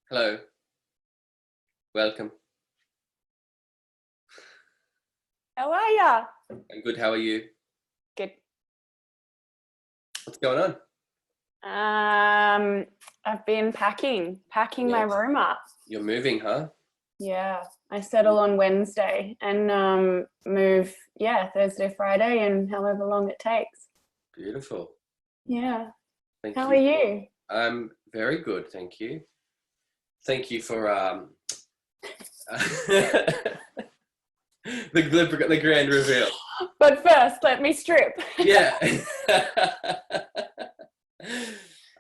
Hello, welcome. How are ya? I'm good. How are you? Good. What's going on? I've been packing my Yes. room up. You're moving, huh? Yeah, I settle on Wednesday and move, Thursday, Friday, and however long it takes. Beautiful. Yeah. Thank How you. are you? I'm very good, thank you. Thank you for the grand reveal. But first, let me strip. Yeah.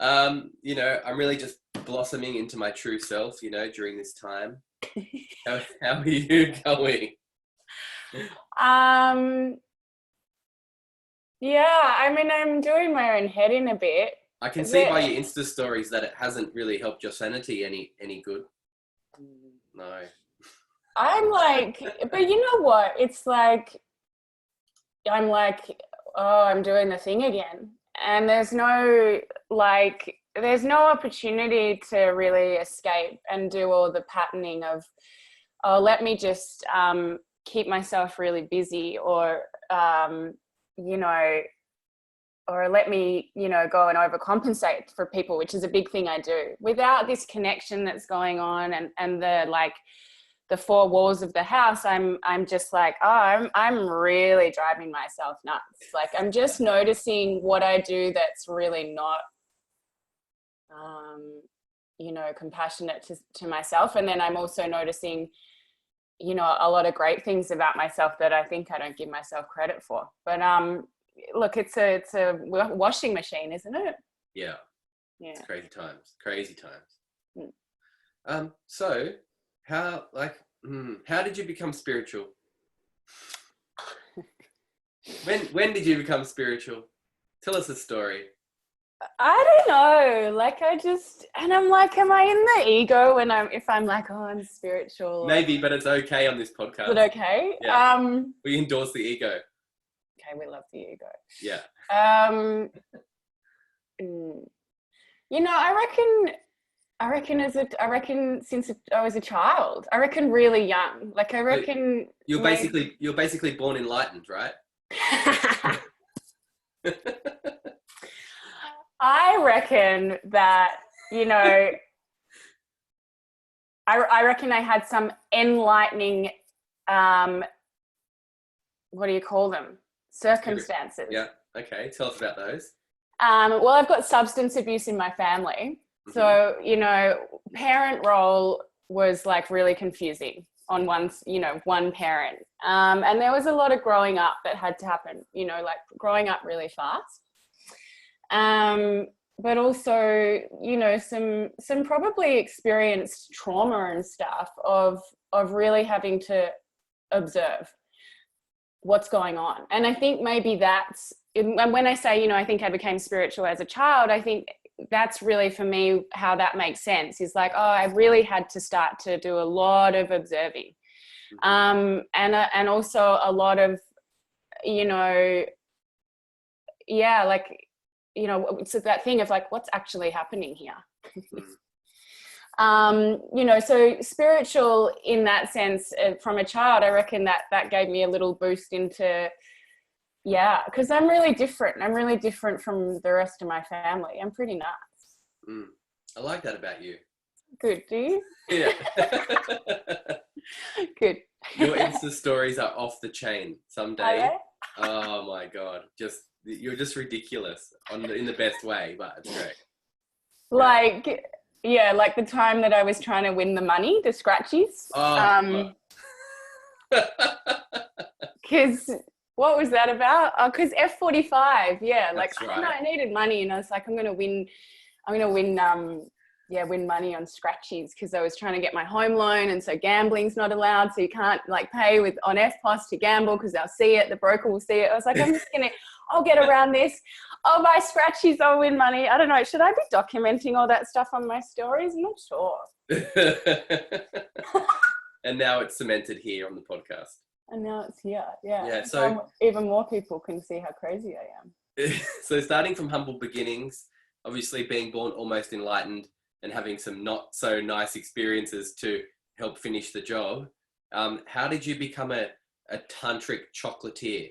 I'm really just blossoming into my true self, during this time. How are you going? Yeah, I mean, I'm doing my own head in a bit. I can see by your Insta stories that it hasn't really helped your sanity any good. No. I'm like, but you know what? It's like, I'm like, oh, I'm doing the thing again. And there's no opportunity to really escape and do all the patterning of, oh, let me just keep myself really busy or let me, go and overcompensate for people, which is a big thing I do. Without this connection that's going on and the four walls of the house, I'm just like, oh, I'm really driving myself nuts. Like, I'm just noticing what I do that's really not, compassionate to myself. And then I'm also noticing, a lot of great things about myself that I think I don't give myself credit for. But look, it's a washing machine, isn't it? Yeah. It's crazy times. Mm. How did you become spiritual? When did you become spiritual? Tell us a story. I don't know. Like, I'm like, am I in the ego if I'm like, oh, I'm spiritual? Maybe, but it's okay on this podcast. Is it okay? Yeah. We endorse the ego. Okay, we love the ego. Yeah. I reckon since I was a child. I reckon really young. Like, I reckon you're basically born enlightened, right? I reckon that, I reckon I had some enlightening, what do you call them? Circumstances. Yeah. Okay. Tell us about those. Well, I've got substance abuse in my family. So, parent role was like really confusing on one parent. And there was a lot of growing up that had to happen, like growing up really fast. But also, some probably experienced trauma and stuff of really having to observe what's going on. And I think maybe and when I say, I think I became spiritual as a child, I think that's really for me how that makes sense is like, oh, I really had to start to do a lot of observing. And also a lot of, it's that thing of like, what's actually happening here? So spiritual in that sense from a child, I reckon that gave me a little boost into, because I'm really different. I'm really different from the rest of my family. I'm pretty nuts. I like that about you. Good, do you? Yeah. Good. Your Insta stories are off the chain someday. Okay. Oh my God. You're just ridiculous in the best way, but it's great. Like, like the time that I was trying to win the money, the scratchies. Because what was that about? Because F45, like right. I don't know, I needed money, and I was like, I'm gonna win money on scratchies because I was trying to get my home loan, and so gambling's not allowed, so you can't like pay on FPOS to gamble because they'll see it, the broker will see it. I was like, I'll get around this. I'll buy scratchies, I'll win money. I don't know, should I be documenting all that stuff on my stories? I'm not sure. And now it's cemented here on the podcast. And now it's here, yeah. So even more people can see how crazy I am. So starting from humble beginnings, obviously being born almost enlightened, and having some not so nice experiences to help finish the job. How did you become a tantric chocolatier?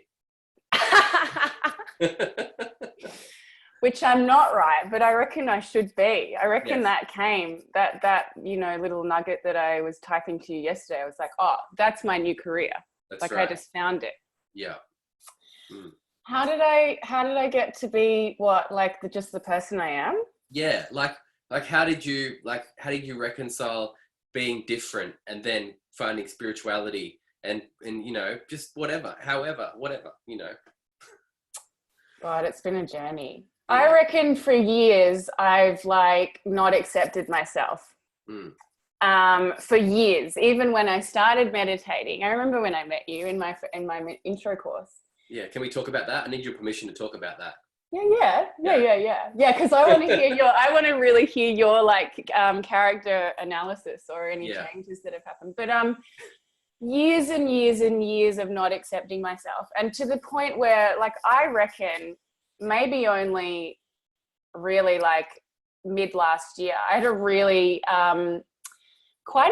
Which I'm not, right, but I reckon I should be. I reckon that came, that little nugget that I was typing to you yesterday. I was like, oh, that's my new career. That's like right. I just found it. Yeah. Mm. How did I get to be just the person I am? Yeah, like how did you reconcile being different and then finding spirituality and just whatever. God, it's been a journey. Yeah. I reckon for years I've not accepted myself. For years, even when I started meditating. I remember when I met you in my intro course. Yeah, can we talk about that? I need your permission to talk about that. Yeah. Because I want to hear I want to really hear your character analysis or any changes that have happened. But years and years and years of not accepting myself, and to the point where I reckon maybe only really mid last year I had a really quite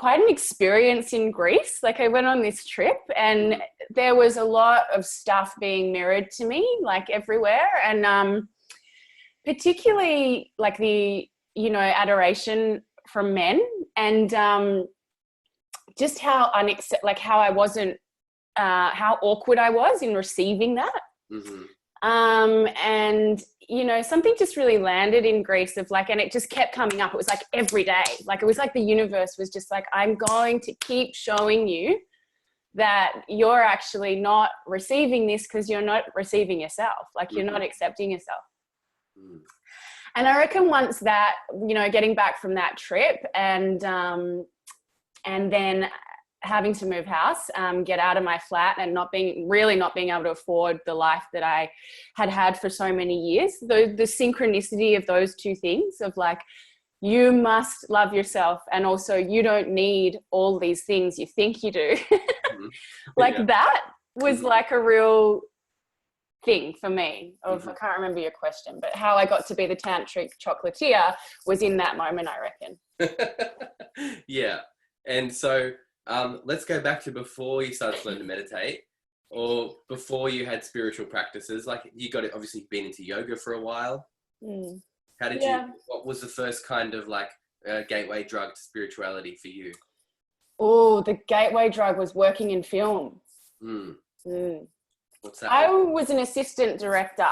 an experience in Greece. I went on this trip and there was a lot of stuff being mirrored to me everywhere, and particularly the adoration from men, and just how how I wasn't how awkward I was in receiving that. And something just really landed in Greece of and it just kept coming up. It was every day. It was the universe was just I'm going to keep showing you that you're actually not receiving this because you're not receiving yourself. You're not accepting yourself. And I reckon once that, getting back from that trip and then having to move house, get out of my flat and not being able to afford the life that I had for so many years. The synchronicity of those two things of you must love yourself, and also you don't need all these things you think you do. That was a real thing for me of, I can't remember your question, but how I got to be the tantric chocolatier was in that moment, I reckon. Yeah. And so let's go back to before you started to learn to meditate, or before you had spiritual practices. You got it, obviously been into yoga for a while. How did what was the first kind of gateway drug to spirituality for you? Oh, the gateway drug was working in film. What's that? I was an assistant director.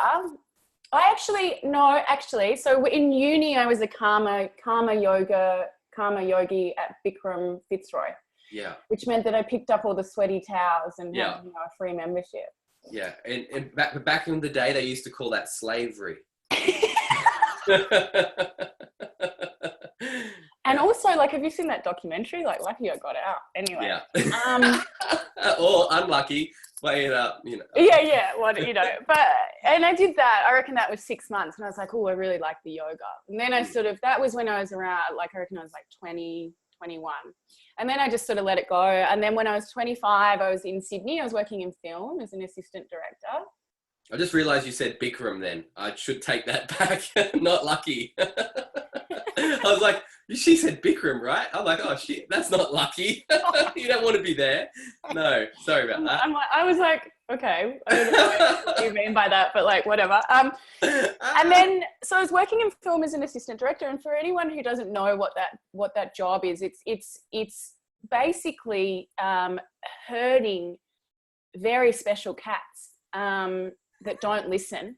So in uni, I was a karma yogi at Bikram Fitzroy. Yeah. Which meant that I picked up all the sweaty towels and had a free membership. Yeah. And back in the day, they used to call that slavery. And also, have you seen that documentary? Lucky I got out. Anyway. Yeah. Or unlucky. Weigh it up, Yeah. And I did that. I reckon that was 6 months. And I was like, oh, I really like the yoga. And then I that was when I was around, I reckon I was 20, 21. And then I just sort of let it go. And then when I was 25, I was in Sydney. I was working in film as an assistant director. I just realised you said Bikram then. I should take that back. Not lucky. I was like, she said Bikram, right? I'm like, oh shit, that's not lucky. You don't want to be there. No, sorry about that. I was like, okay, I don't know what you mean by that, but whatever. And then, so I was working in film as an assistant director, and for anyone who doesn't know what that job is, it's basically herding very special cats that don't listen.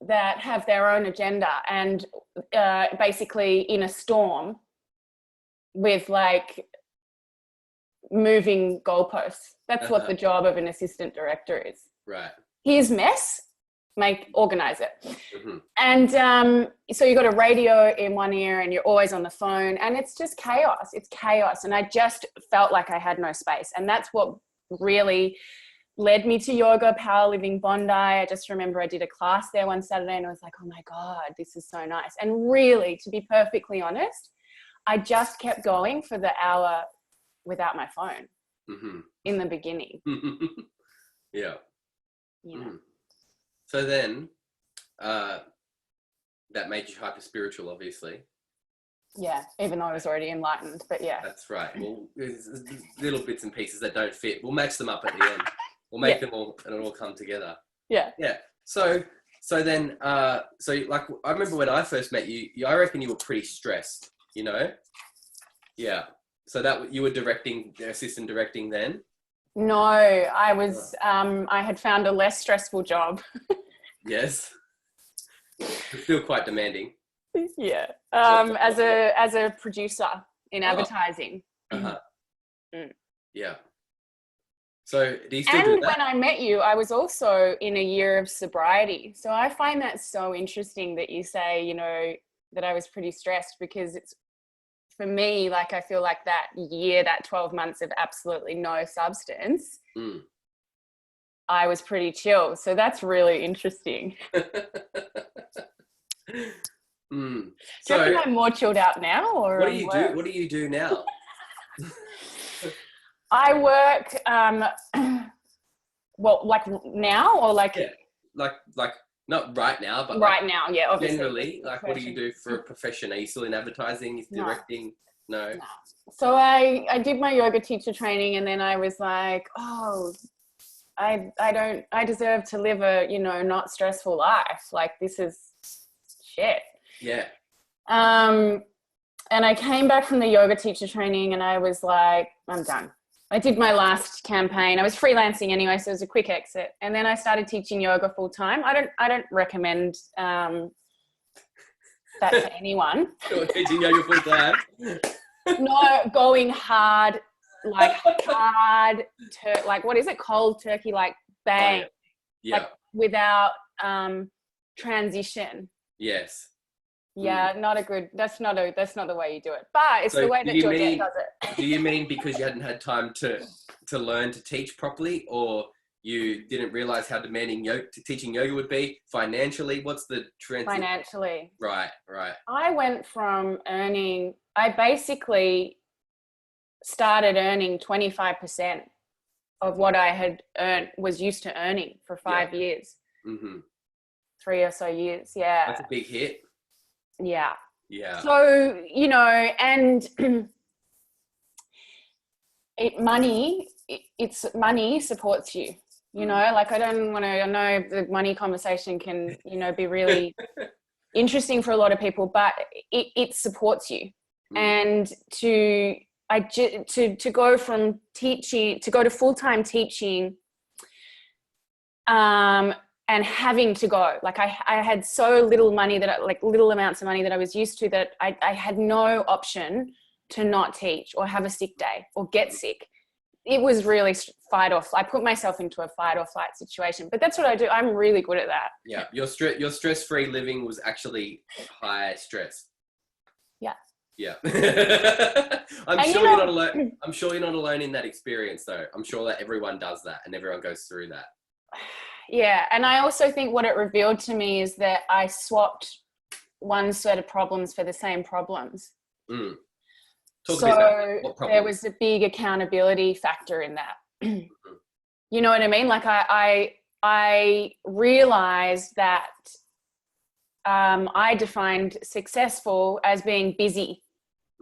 That have their own agenda, and basically in a storm with moving goalposts. That's what the job of an assistant director is. Right. Here's mess, organize it. And so you got a radio in one ear and you're always on the phone, and it's just chaos. It's chaos. And I just felt like I had no space. And that's what really led me to yoga, power living, Bondi. I just remember I did a class there one Saturday and I was like, oh my God, this is so nice. And really, to be perfectly honest, I just kept going for the hour without my phone in the beginning. Yeah. So then that made you hyper spiritual, obviously. Yeah, even though I was already enlightened, but yeah. That's right. Well, there's little bits and pieces that don't fit. We'll match them up at the end. We'll make them all, and it'll all come together. Yeah. Yeah. So then, like, I remember when I first met you, I reckon you were pretty stressed, you know? Yeah. So that you were assistant directing then? No, I was, I had found a less stressful job. Yes. It's still quite demanding. Yeah. As a producer in advertising. Uh-huh. Mm. Yeah. So do you still do that? And when I met you, I was also in a year of sobriety. So I find that so interesting that you say, you know, that I was pretty stressed, because it's, for me, like, I feel like that year, that 12 months of absolutely no substance, I was pretty chill. So that's really interesting. Do you reckon I'm more chilled out now? Or what do you do? What do you do now? I work, well, like now, or like... Yeah, like not right now, but right like now, yeah, obviously. Generally, like, what do you do for a profession? Are you still in advertising? Is directing? No. So I did my yoga teacher training, and then I was like, oh, I deserve to live a, you know, not stressful life. Like, this is shit. Yeah. And I came back from the yoga teacher training, and I was like, I'm done. I did my last campaign. I was freelancing anyway, so it was a quick exit. And then I started teaching yoga full time. I don't recommend that to anyone. You're teaching yoga full time. No, going hard, like like, what is it? Cold turkey, like bang. Oh, yeah. Like, without transition. Yes. Yeah, that's not the way you do it. But it's the way that Georgette does it. Do you mean because you hadn't had time to learn to teach properly, or you didn't realize how demanding teaching yoga would be financially? What's the trend? Financially. Right. I went from I basically started earning 25% of what I had was used to earning for 5 years. Mm-hmm. 3 or so years, yeah. That's a big hit. Yeah. Yeah. So, you know, and money supports you, you know, like, I know the money conversation can, you know, be really interesting for a lot of people, but it supports you. And to go from teaching, to go to full-time teaching, and having to go, like, I had so little money little amounts of money that I was used to, that I had no option to not teach or have a sick day or get sick. It was really fight or flight. I put myself into a fight or flight situation, but that's what I do. I'm really good at that. Yeah. Your stress-free living was actually high stress. Yeah. Yeah. I'm sure you're not alone. I'm sure you're not alone in that experience, though. I'm sure that everyone does that, and everyone goes through that. Yeah, and I also think what it revealed to me is that I swapped one set of problems for the same problems. Talk so there was a big accountability factor in that. You know what I mean? Like, I realized that I defined successful as being busy.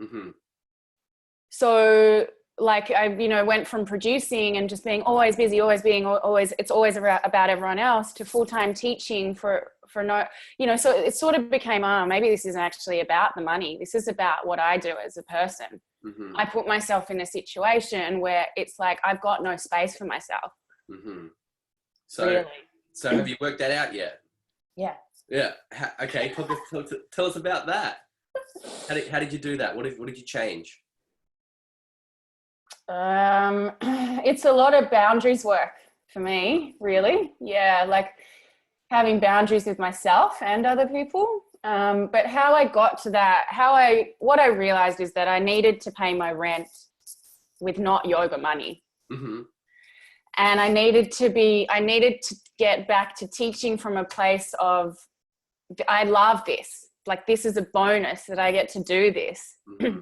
Mm-hmm. So, like, I, you know, went from producing and just being always busy, it's always about everyone else, to full-time teaching for no, you know, so it sort of became, maybe this isn't actually about the money. This is about what I do as a person. Mm-hmm. I put myself in a situation where it's like, I've got no space for myself. Mm-hmm. So, really. So have you worked that out yet? Yeah. Yeah. Okay. Tell us about that. How did you do that? What did you change? It's a lot of boundaries work for me, really. Yeah, like having boundaries with myself and other people. But how I got to that, what I realized is that I needed to pay my rent with not yoga money. Mm-hmm. And I needed to get back to teaching from a place of, I love this. Like, this is a bonus that I get to do this. Mm-hmm.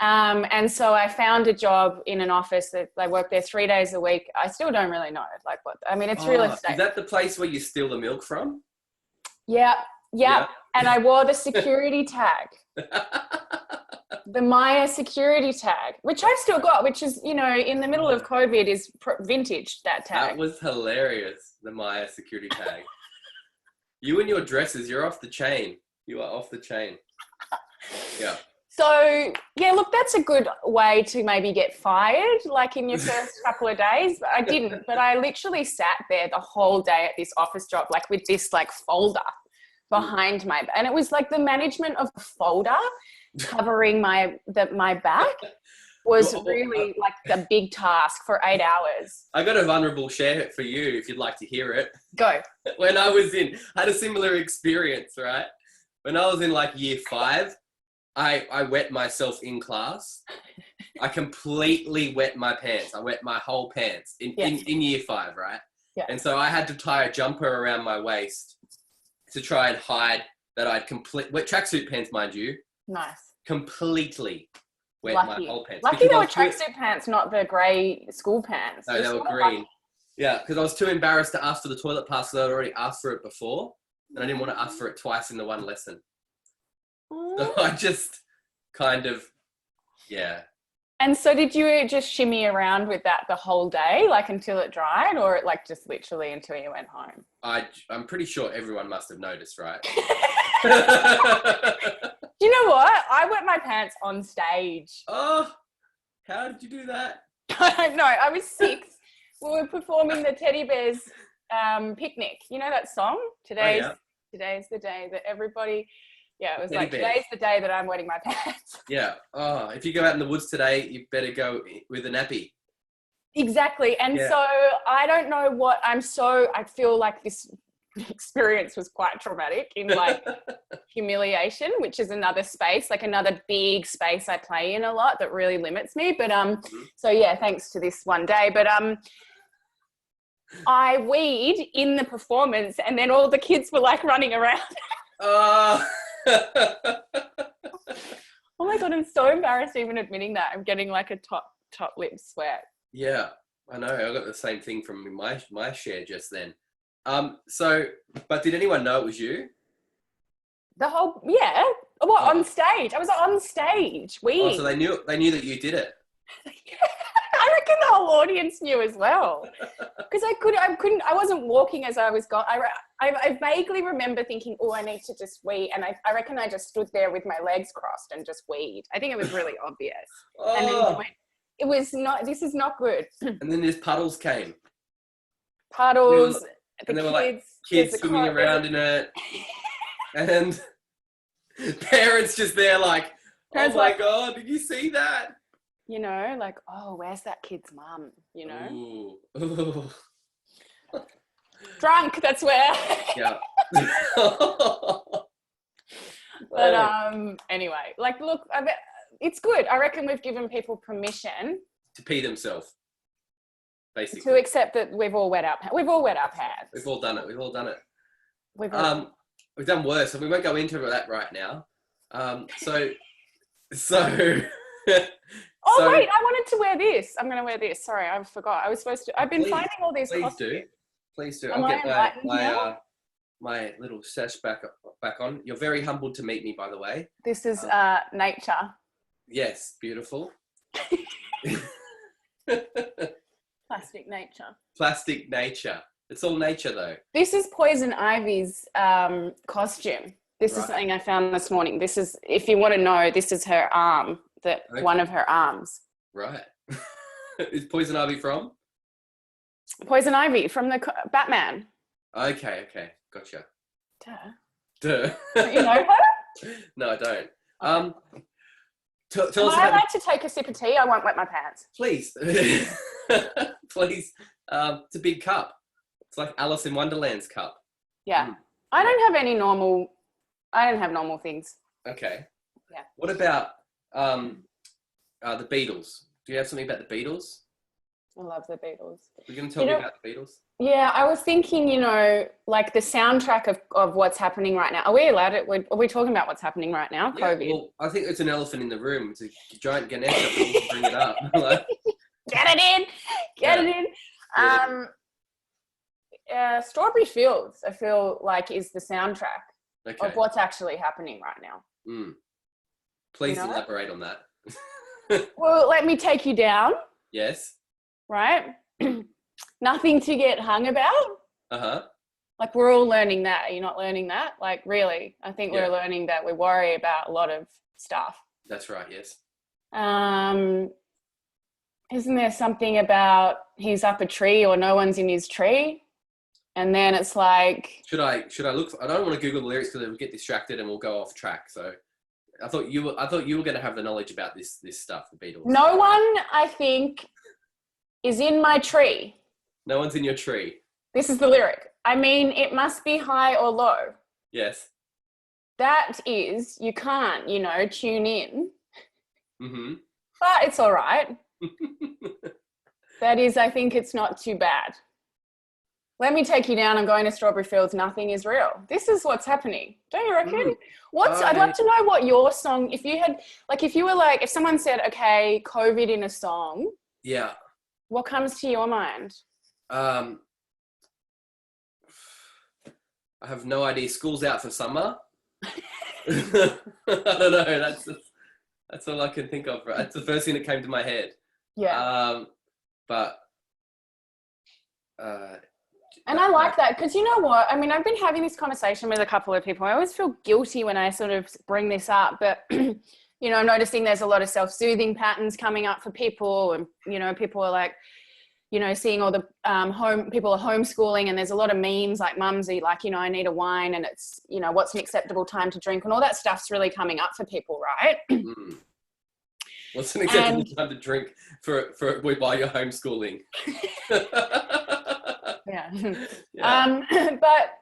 And so I found a job in an office that I work there 3 days a week. I still don't really know, like, what, I mean, it's real estate. Is that the place where you steal the milk from? Yeah. and I wore the security tag. The Maya security tag, which I've still got, which is, you know, in the middle of COVID is vintage, that tag. That was hilarious, the Maya security tag. You and your dresses, you're off the chain. You are off the chain. Yeah. So, yeah, look, that's a good way to maybe get fired, like in your first couple of days. I didn't, but I literally sat there the whole day at this office job, like with this like folder behind my, and it was like the management of the folder covering my back was really like a big task for 8 hours. I got a vulnerable share for you if you'd like to hear it. Go. When I had a similar experience, right? When I was in like year 5, I wet myself in class. I completely wet my pants. I wet my whole pants in year 5, right? Yeah. And so I had to tie a jumper around my waist to try and hide that I'd wet tracksuit pants, mind you. Nice. Completely wet my whole pants. Lucky they were tracksuit pants, not the grey school pants. No, they were green. Yeah, because I was too embarrassed to ask for the toilet pass because I'd already asked for it before. And I didn't want to ask for it twice in the one lesson. So I just kind of, yeah. And so did you just shimmy around with that the whole day, like until it dried, or like just literally until you went home? I'm pretty sure everyone must have noticed, right? Do you know what? I wet my pants on stage. Oh, how did you do that? I don't know. I was 6. We were performing the Teddy Bears picnic. You know that song? Today's the day that everybody... Yeah, it was like, today's the day that I'm wetting my pants. Yeah. Oh, if you go out in the woods today, you better go with a nappy. Exactly. And so I don't know what I feel like this experience was quite traumatic in like humiliation, which is another space, like another big space I play in a lot that really limits me. But so yeah, thanks to this one day. But I weed in the performance and then all the kids were like running around. Oh my God, I'm so embarrassed even admitting that. I'm getting like a top lip sweat. Yeah, I know. I got the same thing from my share just then. So, but did anyone know it was you? On stage. I was on stage. Oh, so they knew that you did it. I reckon the whole audience knew as well. Because I wasn't walking as I was going. I vaguely remember thinking, oh, I need to just wee. And I reckon I just stood there with my legs crossed and just weed. I think it was really obvious. Oh. And then it was not, this is not good. And then these puddles came. Puddles. And there were like kids swimming around in it. And parents just there like, oh my God, did you see that? You know, like, oh, where's that kid's mum? You know? Ooh. Drunk, that's where. Yeah. But anyway, like, look, it's good. I reckon we've given people permission to pee themselves, basically. To accept that we've all wet our pants. We've all done it. We've done worse, and we won't go into that right now. So. Oh, wait, I wanted to wear this. I'm going to wear this. Sorry, I forgot. I've been finding all these costumes. Please do. I'll get my little sash back on. You're very humbled to meet me, by the way. This is nature. Yes, beautiful. Plastic nature. Plastic nature. It's all nature, though. This is Poison Ivy's costume. This is something I found this morning. This is, if you want to know, this is her arm. One of her arms. Right. Is Poison Ivy from? Poison Ivy from the Batman. Okay. Gotcha. Duh. Don't you know her? No, I don't. Okay. Tell us about like to take a sip of tea? I won't wet my pants. Please. Please. It's a big cup. It's like Alice in Wonderland's cup. Yeah. I don't have normal things. Okay. Yeah. What about the Beatles? Do you have something about the Beatles? I love the Beatles. You're going to tell me about the Beatles? Yeah, I was thinking, like the soundtrack of what's happening right now. Are we allowed it? Are we talking about what's happening right now? Yeah, COVID. Well, I think it's an elephant in the room. It's a giant Ganesha. Bring it up. Get it in. Strawberry Fields, I feel like, is the soundtrack of what's actually happening right now. Please elaborate on that. Well, let me take you down. Yes. Right? Nothing to get hung about. Uh-huh. Like, we're all learning that. Are you not learning that? Like, really, I think we're learning that we worry about a lot of stuff. That's right, yes. Isn't there something about he's up a tree or no one's in his tree? And then it's like... Should I look? I don't want to Google the lyrics because we'll get distracted and we'll go off track. So I thought you were going to have the knowledge about this stuff, the Beatles. No one, I think, is in my tree. No one's in your tree. This is the lyric. I mean, it must be high or low. Yes. That is, you can't, tune in. Mm-hmm. But it's all right. That is, I think it's not too bad. Let me take you down. I'm going to Strawberry Fields. Nothing is real. This is what's happening. Don't you reckon? I'd love to know what your song, if if someone said, okay, COVID in a song. Yeah. What comes to your mind? I have no idea. School's out for summer. I don't know. That's all I can think of. Right? That's the first thing that came to my head. Yeah. And I like that because you know what? I mean, I've been having this conversation with a couple of people. I always feel guilty when I sort of bring this up, but I'm noticing there's a lot of self-soothing patterns coming up for people, and people are like, seeing all the people are homeschooling, and there's a lot of memes like mumsy, like, I need a wine, and it's, what's an acceptable time to drink, and all that stuff's really coming up for people, right? What's an acceptable time to drink while you're homeschooling? Yeah. But,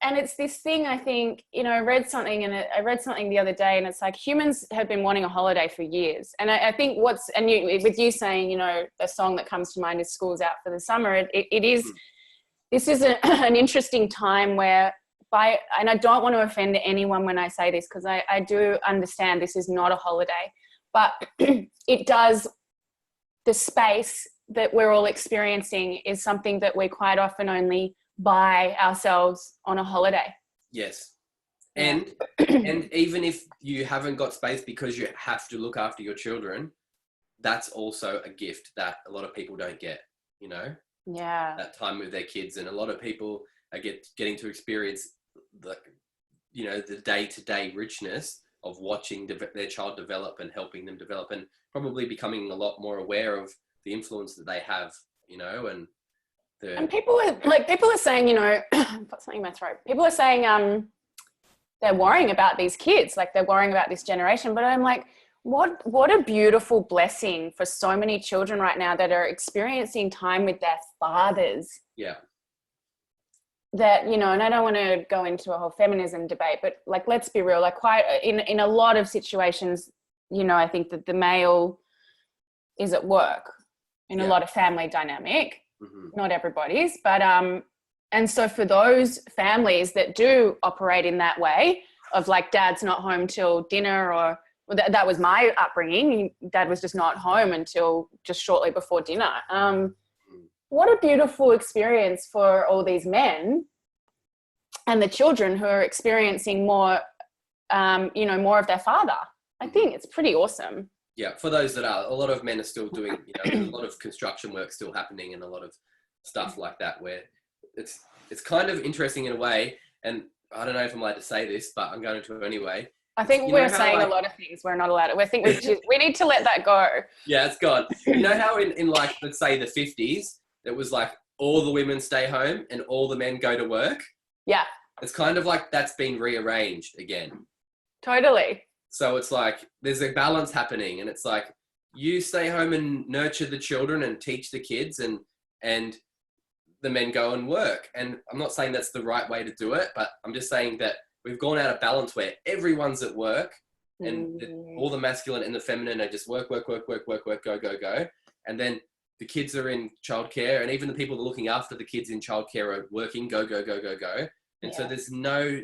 and it's this thing, I think, I read something the other day, and it's like humans have been wanting a holiday for years. And I think with you saying, the song that comes to mind is School's Out for the Summer. This is an interesting time where and I don't want to offend anyone when I say this, because I do understand this is not a holiday, but it does, the space that we're all experiencing is something that we quite often only buy ourselves on a holiday. Yes. And even if you haven't got space because you have to look after your children, that's also a gift that a lot of people don't get, Yeah. That time with their kids. And a lot of people are getting to experience the day-to-day richness of watching their child develop and helping them develop, and probably becoming a lot more aware of the influence that they have, and people are saying, I've got something in my throat. People are saying they're worrying about these kids, like they're worrying about this generation. But I'm like, what a beautiful blessing for so many children right now that are experiencing time with their fathers. Yeah. That, and I don't want to go into a whole feminism debate, but like, let's be real, like quite in a lot of situations, I think that the male is at work in a lot of family dynamic, not everybody's, but, and so for those families that do operate in that way of like, dad's not home till dinner, or that was my upbringing. Dad was just not home until just shortly before dinner. What a beautiful experience for all these men and the children who are experiencing more, more of their father. I think it's pretty awesome. Yeah, for those that are, a lot of men are still doing, there's a lot of construction work still happening, and a lot of stuff like that, where it's kind of interesting in a way. And I don't know if I'm allowed to say this, but I'm going to anyway. I think we're saying a lot of things we're not allowed to. I think we need to let that go. Yeah, it's gone. You know how in like, let's say the 50s, it was like all the women stay home and all the men go to work? Yeah. It's kind of like that's been rearranged again. Totally. So it's like there's a balance happening, and it's like you stay home and nurture the children and teach the kids, and the men go and work. And I'm not saying that's the right way to do it, but I'm just saying that we've gone out of balance where everyone's at work, and all the masculine and the feminine are just work, go. And then the kids are in childcare, and even the people that are looking after the kids in childcare are working, go. And so there's no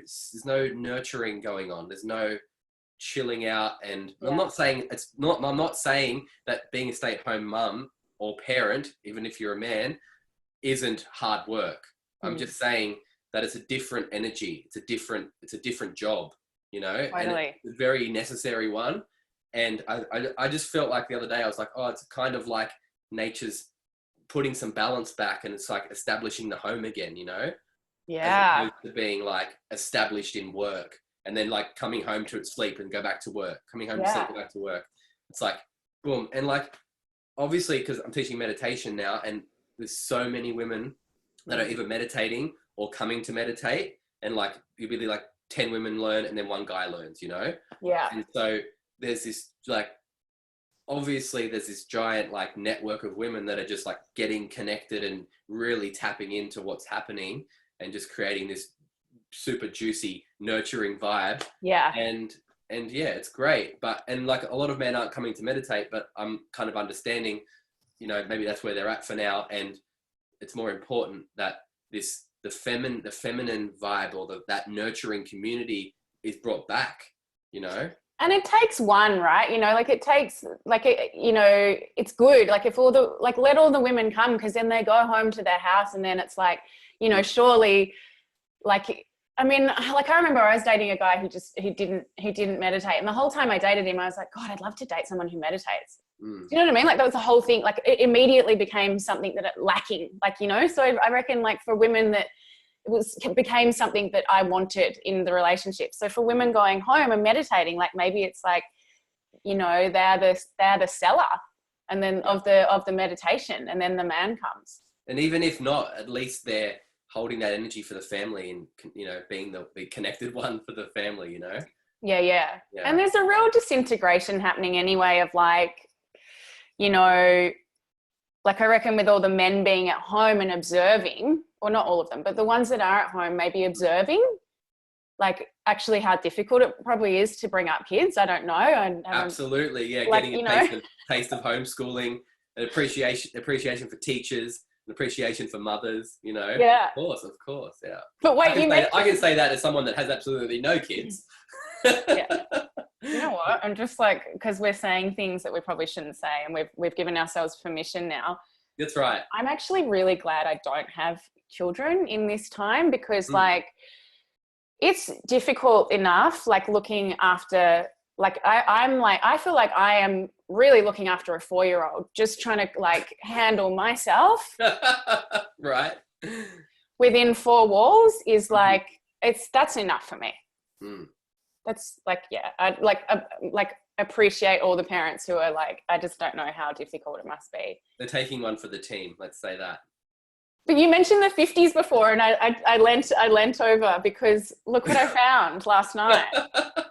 nurturing going on. There's no chilling out. And I'm not saying that being a stay-at-home mum or parent, even if you're a man, isn't hard work. I'm just saying that it's a different energy. It's a different job, you know, Totally. and it's a very necessary one. And I just felt like the other day, I was like, oh, it's kind of like nature's putting some balance back, and it's like establishing the home again, you know? Yeah. As opposed to being like established in work and then like coming home to sleep and go back to work, coming home to sleep and go back to work. It's like, boom. And like, obviously, because I'm teaching meditation now, and there's so many women that are either meditating or coming to meditate, and like, you'll be like 10 women learn and then one guy learns, you know? Yeah. And so there's this like, obviously there's this giant like network of women that are just like getting connected and really tapping into what's happening and just creating this super juicy, nurturing vibe. Yeah. And yeah, it's great. But, and like a lot of men aren't coming to meditate, but I'm kind of understanding, you know, maybe that's where they're at for now. And it's more important that the feminine vibe, or that nurturing community is brought back, you know? And it takes one, right? You know, like it takes, like, you know, it's good. Like if let all the women come, because then they go home to their house, and then it's like, you know, surely, like, I mean, like I remember I was dating a guy who didn't meditate. And the whole time I dated him, I was like, God, I'd love to date someone who meditates. Do you know what I mean? Like that was the whole thing. Like it immediately became something that it lacking, like, you know? So I reckon like for women that became something that I wanted in the relationship. So for women going home and meditating, like maybe it's like, you know, they're the seller, and then of the meditation, and then the man comes. And even if not, at least they're holding that energy for the family, and, you know, being the connected one for the family, you know? Yeah. And there's a real disintegration happening anyway of like, you know, like I reckon with all the men being at home and observing, or not all of them, but the ones that are at home maybe observing, like actually how difficult it probably is to bring up kids. I don't know. Absolutely, yeah. Like, getting a taste of homeschooling, an appreciation for teachers, an appreciation for mothers, you know? Yeah. Of course, yeah. But wait, I can say that as someone that has absolutely no kids. Yeah. You know what? I'm just like, because we're saying things that we probably shouldn't say, and we've given ourselves permission now. That's right. I'm actually really glad I don't have children in this time, because like it's difficult enough, like looking after, like I feel like I am really looking after a 4-year-old, just trying to like handle myself. Right. Within 4 walls is like, that's enough for me. That's like, yeah, I like appreciate all the parents who are like, I just don't know how difficult it must be. They're taking one for the team, let's say that. But you mentioned the 50s before, and I leant over because look what I found last night.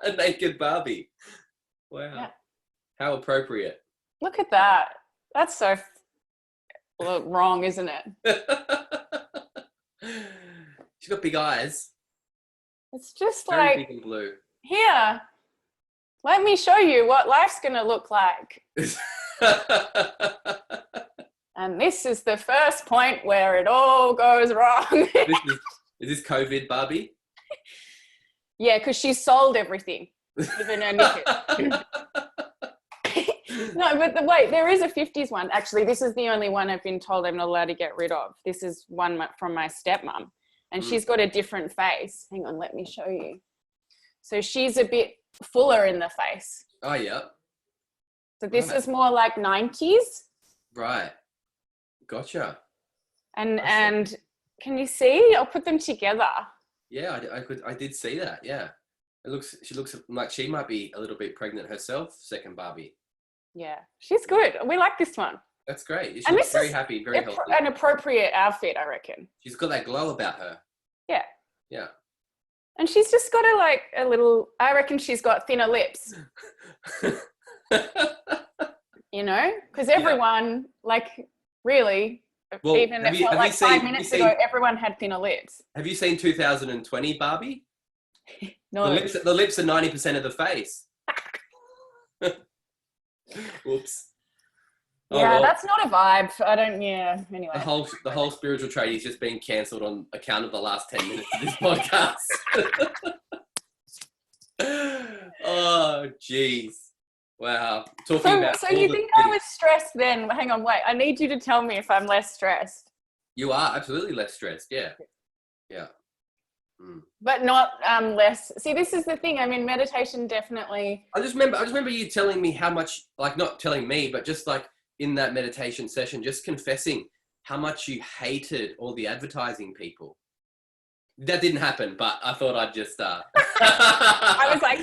A naked Barbie. Wow. Yeah. How appropriate. Look at that. That's so wrong, isn't it? She's got big eyes. It's just very like, big and blue. Here, let me show you what life's going to look like. And this is the first point where it all goes wrong. Is this COVID Barbie? Yeah, because she sold everything, even her knickers. No, but wait, there is a 50s one. Actually, this is the only one I've been told I'm not allowed to get rid of. This is one from my stepmom, and she's got a different face. Hang on, let me show you. So she's a bit fuller in the face. Oh, yeah. So this is more like 90s. Right. Gotcha. And can you see? I'll put them together. Yeah, I did see that. Yeah. She looks like she might be a little bit pregnant herself, second Barbie. Yeah. She's good. We like this one. That's great. She looks very happy, very healthy. An appropriate outfit, I reckon. She's got that glow about her. Yeah. Yeah. And she's just got a little, I reckon she's got thinner lips. You know? Because everyone, like, really, well, even it felt like 5 minutes ago, everyone had thinner lips. Have you seen 2020 Barbie? No. The lips are 90% of the face. Whoops. Yeah, well, that's not a vibe. I don't, yeah, anyway. The whole spiritual tradie is just being cancelled on account of the last 10 minutes of this podcast. Oh, jeez. Wow. So you think I was stressed then? Hang on, wait. I need you to tell me if I'm less stressed. You are absolutely less stressed, yeah. Yeah. but not less. See, this is the thing. I mean, meditation definitely. I just remember you telling me how much, like, not telling me, but just like in that meditation session, just confessing how much you hated all the advertising people. That didn't happen, but I thought I'd just. I was like.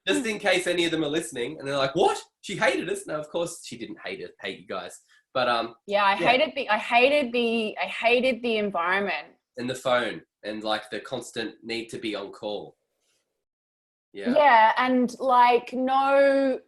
Just in case any of them are listening, and they're like, "What? She hated us?" No, of course she didn't hate you guys. But I hated the environment and the phone and like the constant need to be on call. Yeah. Yeah, and like no.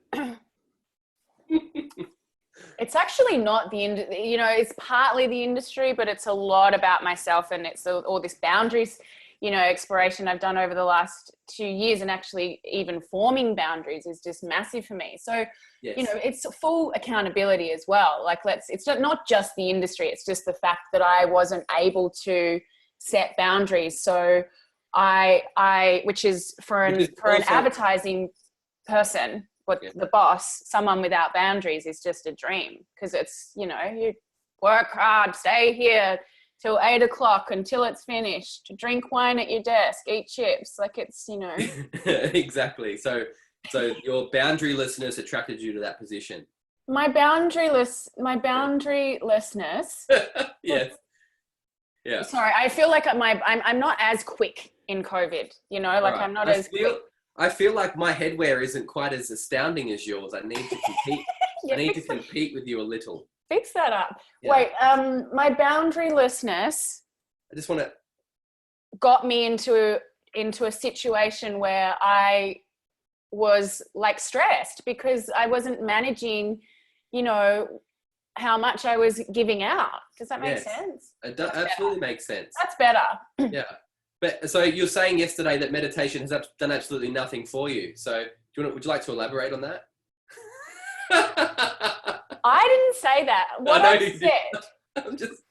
It's actually not it's partly the industry, but it's a lot about myself, and it's all this boundaries, exploration I've done over the last 2 years, and actually even forming boundaries is just massive for me. So, yes. It's full accountability as well. Like it's not just the industry. It's just the fact that I wasn't able to set boundaries. So which is for an advertising person, the boss, someone without boundaries is just a dream, because it's, you work hard, stay here till 8 o'clock until it's finished, drink wine at your desk, eat chips. Like it's, Exactly. So your boundarylessness attracted you to that position. My boundarylessness. Yes. Yeah. Sorry, I feel like I'm not as quick in COVID, like right. I'm not as quick. I feel like my headwear isn't quite as astounding as yours. I need to compete. I need to compete with you a little. Fix that up. Yeah. Wait, my boundarylessness. I just want to. Got me into a situation where I was like stressed because I wasn't managing, how much I was giving out. Does that make sense? It absolutely makes sense. That's better. Yeah. But so you're saying yesterday that meditation has done absolutely nothing for you. So would you like to elaborate on that? I didn't say that. What I said. I'm just.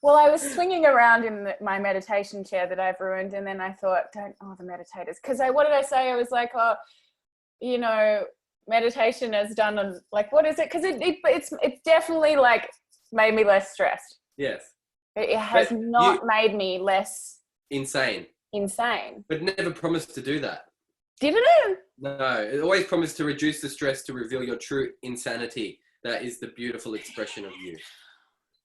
Well, I was swinging around in my meditation chair that I've ruined, and then I thought, the meditators. Because what did I say? I was like, meditation has done, what is it? Because it's definitely like made me less stressed. Yes. It has not made me less insane. But never promised to do that. Didn't it? No, it always promised to reduce the stress to reveal your true insanity. That is the beautiful expression of you.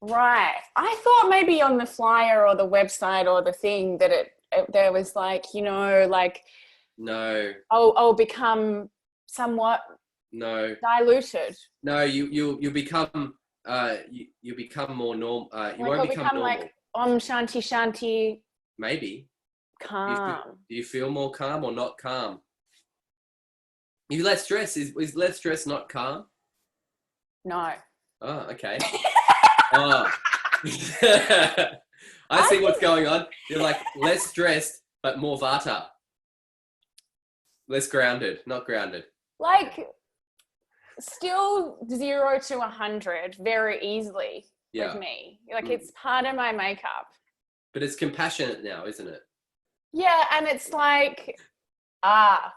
Right. I thought maybe on the flyer or the website or the thing that there was no. I'll become somewhat diluted. No, you become you become more normal. You won't become normal. Like Om Shanti Shanti. Maybe. Calm. Do you feel more calm or not calm? You less stress. Is less stress not calm? No. Oh, okay. Oh. I see what's going on. You're like less stressed, but more vata. Less grounded, not grounded. Like still 0 to 100 very easily with me. Like it's part of my makeup. But it's compassionate now, isn't it? Yeah, and it's like, I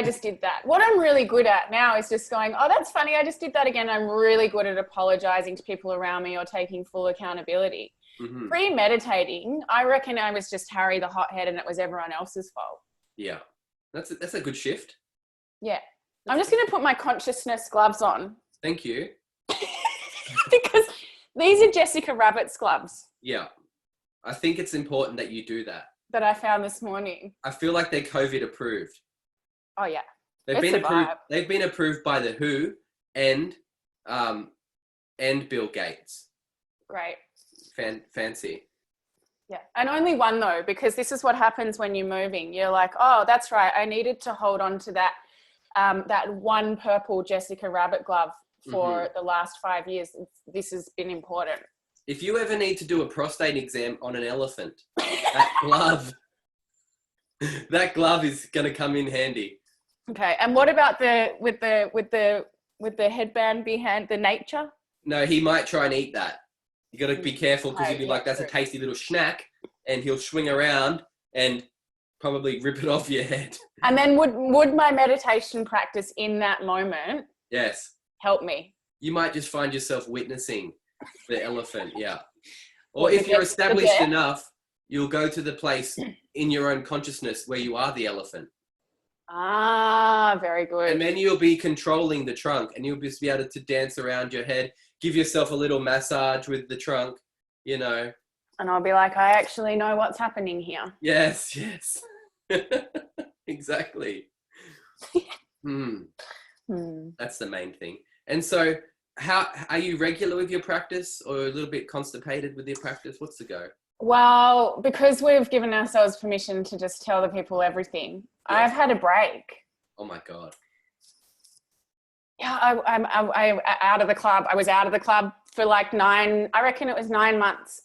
just did that. What I'm really good at now is just going, that's funny, I just did that again. I'm really good at apologizing to people around me or taking full accountability. Mm-hmm. Pre-meditating, I reckon I was just Harry the hothead and it was everyone else's fault. Yeah, that's a good shift. Yeah. I'm just going to put my consciousness gloves on. Thank you. Because these are Jessica Rabbit's gloves. Yeah. I think it's important that you do that. That I found this morning. I feel like they're COVID approved. Oh yeah. They've been approved by the WHO and Bill Gates. Great. Fancy. Yeah. And only one though, because this is what happens when you're moving. You're like, oh, that's right. I needed to hold on to that one purple Jessica Rabbit glove for the last 5 years. This has been important. If you ever need to do a prostate exam on an elephant, that glove is going to come in handy. Okay. And what about with the headband behind the nature? No, he might try and eat that. You got to be careful because he'll be like, that's a tasty little snack, and he'll swing around and probably rip it off your head. And then would my meditation practice in that moment help me? You might just find yourself witnessing the elephant. Yeah. Or if you're established enough, you'll go to the place in your own consciousness where you are the elephant. Ah, very good. And then you'll be controlling the trunk, and you'll just be able to dance around your head, give yourself a little massage with the trunk, you know. And I'll be like, I actually know what's happening here. Yes. Exactly. That's the main thing. And so how are you regular with your practice, or a little bit constipated with your practice? What's the go? Well, because we've given ourselves permission to just tell the people everything, yes. I've had a break. Oh my God. Yeah, I'm out of the club. I was out of the club for like 9 months.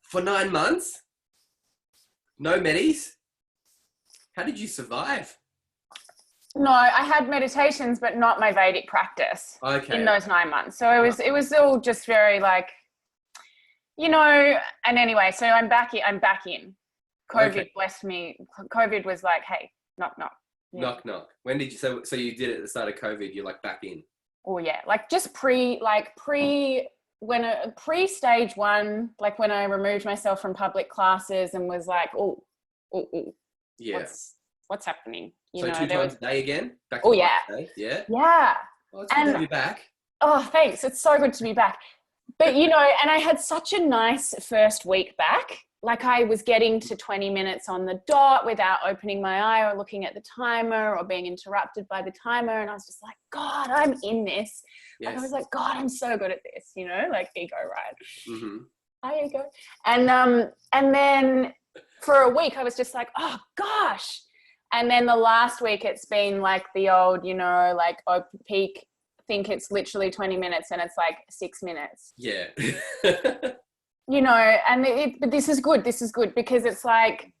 For 9 months? No medis? How did you survive? No, I had meditations, but not my Vedic practice. Okay. In those 9 months. So it was all just very like, you know, and anyway, so I'm back in. COVID blessed me. COVID was like, hey, knock, knock. Yeah. Knock, knock. When did you, so you did it at the start of COVID, you're like back in? Oh yeah, like just pre stage 1, like when I removed myself from public classes and was like, oh. Yeah. What's happening? You so know, 2 times a day again? Back to yeah. Yeah? Yeah. Oh, it's good to be back. Oh, thanks. It's so good to be back. But, you know, and I had such a nice first week back. Like I was getting to 20 minutes on the dot without opening my eye or looking at the timer or being interrupted by the timer. And I was just like, God, I'm in this. Yes. Like I was like, God, I'm so good at this, you know, like ego, right? Mm-hmm. Hi, ego. And then for a week I was just like, oh gosh. And then the last week it's been like the old, you know, like peak, think it's literally 20 minutes and it's like 6 minutes. Yeah. You know, and but this is good because it's like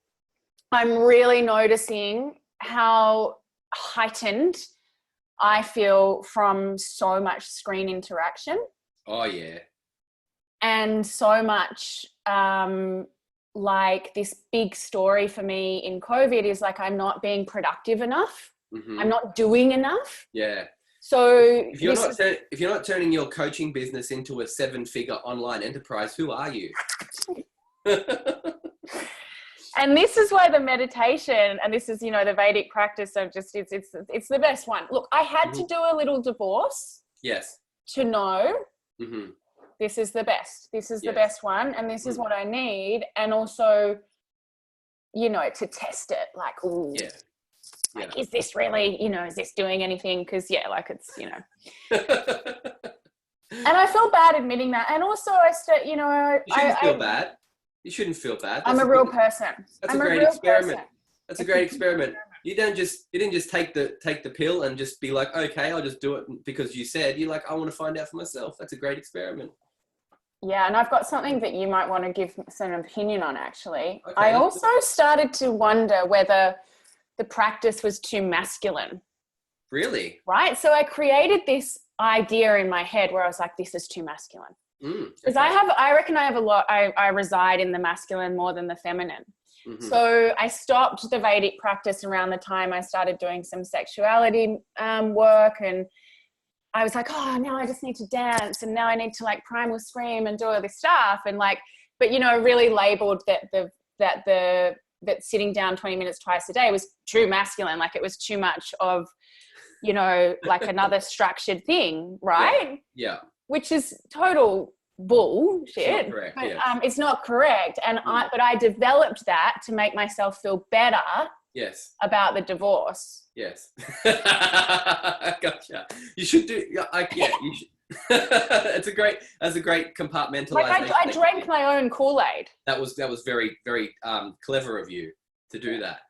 I'm really noticing how heightened I feel from so much screen interaction. Oh yeah. And so much like this big story for me in COVID is like I'm not being productive enough. Mm-hmm. I'm not doing enough. Yeah. So if you're not turning your coaching business into a 7-figure online enterprise, who are you? And this is why the meditation, and this is, you know, the Vedic practice of just it's the best one. Look, I had to do a little divorce. Yes. To know this is the best. This is the best one, and this is what I need, and also, you know, to test it. Like, ooh. Yeah. Like, is this really, you know, is this doing anything? Because, yeah, like it's, you know. And I feel bad admitting that. And also, you know. You shouldn't feel bad. You shouldn't feel bad. I'm a real person. That's a great experiment. That's a great experiment. You didn't just take the pill and just be like, okay, I'll just do it because you said. You're like, I want to find out for myself. That's a great experiment. Yeah, and I've got something that you might want to give some opinion on, actually. Okay. I also started to wonder whether the practice was too masculine. Really? Right? So I created this idea in my head where I was like, this is too masculine. Because I reckon I have a lot, I reside in the masculine more than the feminine. Mm-hmm. So I stopped the Vedic practice around the time I started doing some sexuality work, and I was like, oh, now I just need to dance, and now I need to like primal scream and do all this stuff, and like, but you know, really labeled that sitting down 20 minutes twice a day was too masculine. Like it was too much of, you know, like another structured thing, right? Yeah. Which is total bullshit. It's not correct, but it's not correct. And but I developed that to make myself feel better. Yes. About the divorce. Yes. Gotcha. You should do. You should. That's a great compartmentalization. Like I drank my own Kool-Aid. That was very, very clever of you to do that.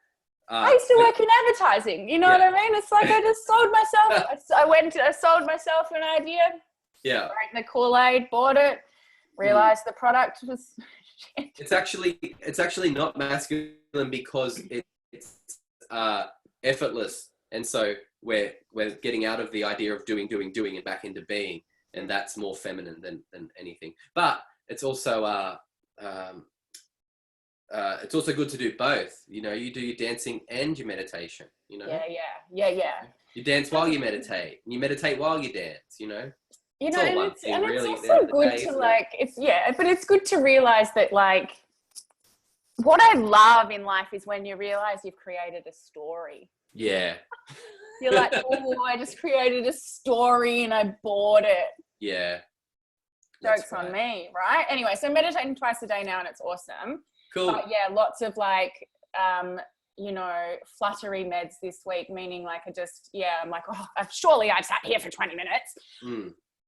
I used to work in advertising. You know what I mean? It's like I just sold myself. I sold myself an idea. Yeah. Drank the Kool-Aid, bought it, realized the product was shit. It's actually not masculine because it's effortless, and so we're getting out of the idea of doing and back into being, and that's more feminine than anything. But it's also good to do both. You know, you do your dancing and your meditation. You know. Yeah. You dance while you meditate, and you meditate while you dance. You know. You It's know, all and one it's thing, and it's really, at the also end of the good day, to isn't it? like but it's good to realize that like what I love in life is when you realize you've created a story. Yeah. You're like, oh, I just created a story and I bought it. Yeah. Jokes on me, right? Anyway, so meditating twice a day now and it's awesome. Cool. But yeah, lots of like, you know, fluttery meds this week, meaning like I'm like, oh, surely I sat here for 20 minutes.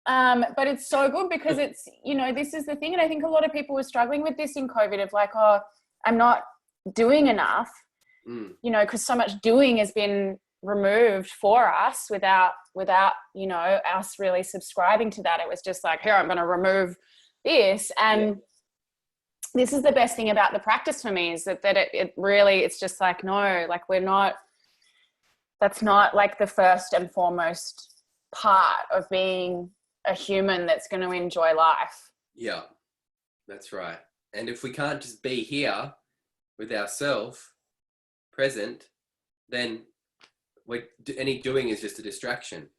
But it's so good because it's, you know, this is the thing. And I think a lot of people were struggling with this in COVID of like, oh, I'm not doing enough, you know, because so much doing has been removed for us without, you know, us really subscribing to that. It was just like, here, I'm going to remove this. And this is the best thing about the practice for me is that it really, it's just like, no, like that's not like the first and foremost part of being a human that's going to enjoy life. Yeah, that's right. And if we can't just be here with ourselves present, then any doing is just a distraction.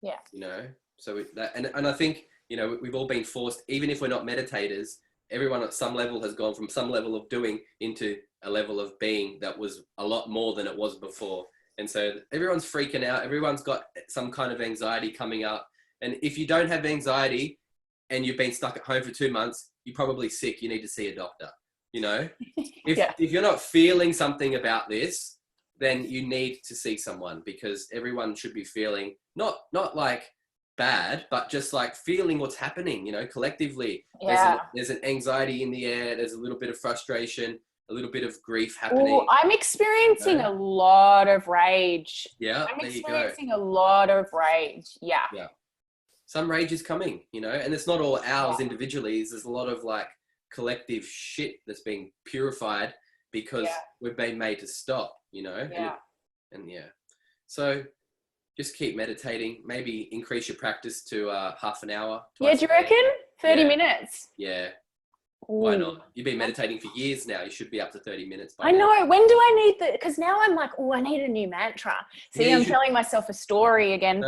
Yeah. You know, so and I think, you know, we've all been forced, even if we're not meditators, everyone at some level has gone from some level of doing into a level of being that was a lot more than it was before. And so everyone's freaking out. Everyone's got some kind of anxiety coming up. And if you don't have anxiety and you've been stuck at home for 2 months, you're probably sick. You need to see a doctor, you know? If you're not feeling something about this, then you need to see someone, because everyone should be feeling not like bad, but just like feeling what's happening, you know, collectively. Yeah. There's an anxiety in the air. There's a little bit of frustration, a little bit of grief happening. Ooh, I'm experiencing a lot of rage. Yeah. I'm experiencing a lot of rage. Yeah. Yeah. Some rage is coming, you know, and it's not all ours individually. There's a lot of like collective shit that's being purified because we've been made to stop, you know? Yeah. And so just keep meditating, maybe increase your practice to half an hour. Yeah, do you reckon? 30 minutes? Yeah. Why not? You've been meditating for years now. You should be up to 30 minutes by I now. know. When do I need because now I'm like, oh, I need a new mantra. See, I'm telling myself a story again.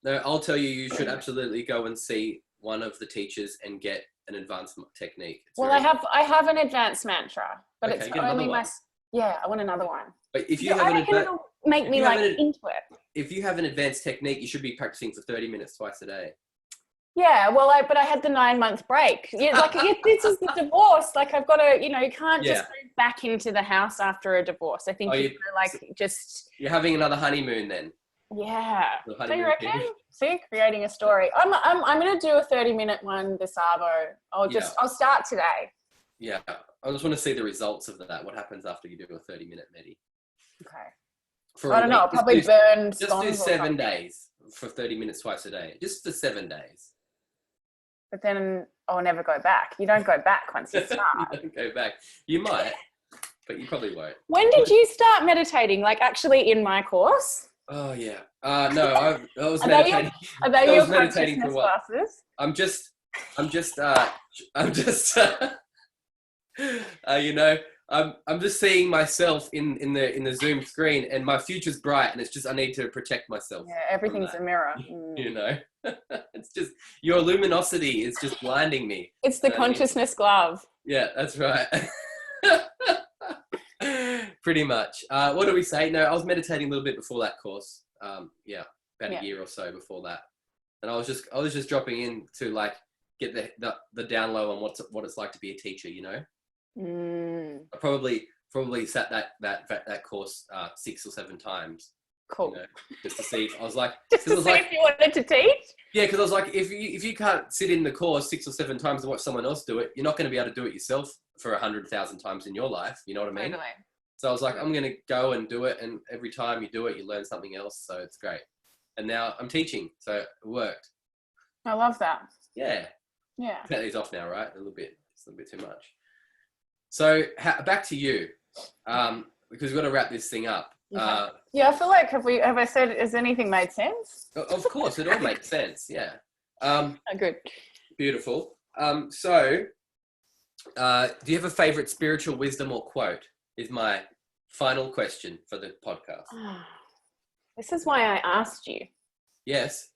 No, I'll tell you, you should absolutely go and see one of the teachers and get an advanced technique. Well, I have an advanced mantra, but it's only I want another one. But if you have it'll make me like into it. If you have an advanced technique, you should be practicing for 30 minutes twice a day. Yeah, well, but I had the 9-month break. Yeah, like this is the divorce. Like I've got to, you know, you can't just go back into the house after a divorce. I think you're having another honeymoon then. Yeah. So you reckon? See, creating a story. I'm going to do a 30-minute one this arvo. I'll start today. Yeah. I just want to see the results of that. What happens after you do a 30-minute medi? Okay. I don't know. I'll probably burn. Just do 7 days for 30 minutes twice a day. Just for 7 days. But then I'll never go back. You don't go back once you start. You don't go back. You might, but you probably won't. When did you start meditating? Like actually in my course? Oh yeah. No, I was meditating. Are they your consciousness classes? I'm just you know, I'm just seeing myself in the Zoom screen, and my future's bright, and it's just I need to protect myself. Yeah, everything's a mirror. You know, it's just your luminosity is just blinding me. It's the consciousness glove. Yeah, that's right. Pretty much. What do we say? No, I was meditating a little bit before that course. About a year or so before that, and I was just dropping in to like get the down low on what it's like to be a teacher. You know. I probably sat that course 6 or 7 times. Cool. You know, just to see. I was like, if you wanted to teach. Yeah, because I was like, if you can't sit in the course 6 or 7 times and watch someone else do it, you're not going to be able to do it yourself for 100,000 times in your life. You know what I mean? Totally. So I was like, I'm going to go and do it, and every time you do it, you learn something else. So it's great. And now I'm teaching, so it worked. I love that. Yeah. Yeah. Cut these off now, right? It's a little bit too much. So back to you, because we've got to wrap this thing up. Yeah, I feel like have I said, has anything made sense? Of course, it all makes sense. Yeah. Good. Beautiful. So, do you have a favorite spiritual wisdom or quote? Is my final question for the podcast. This is why I asked you. Yes.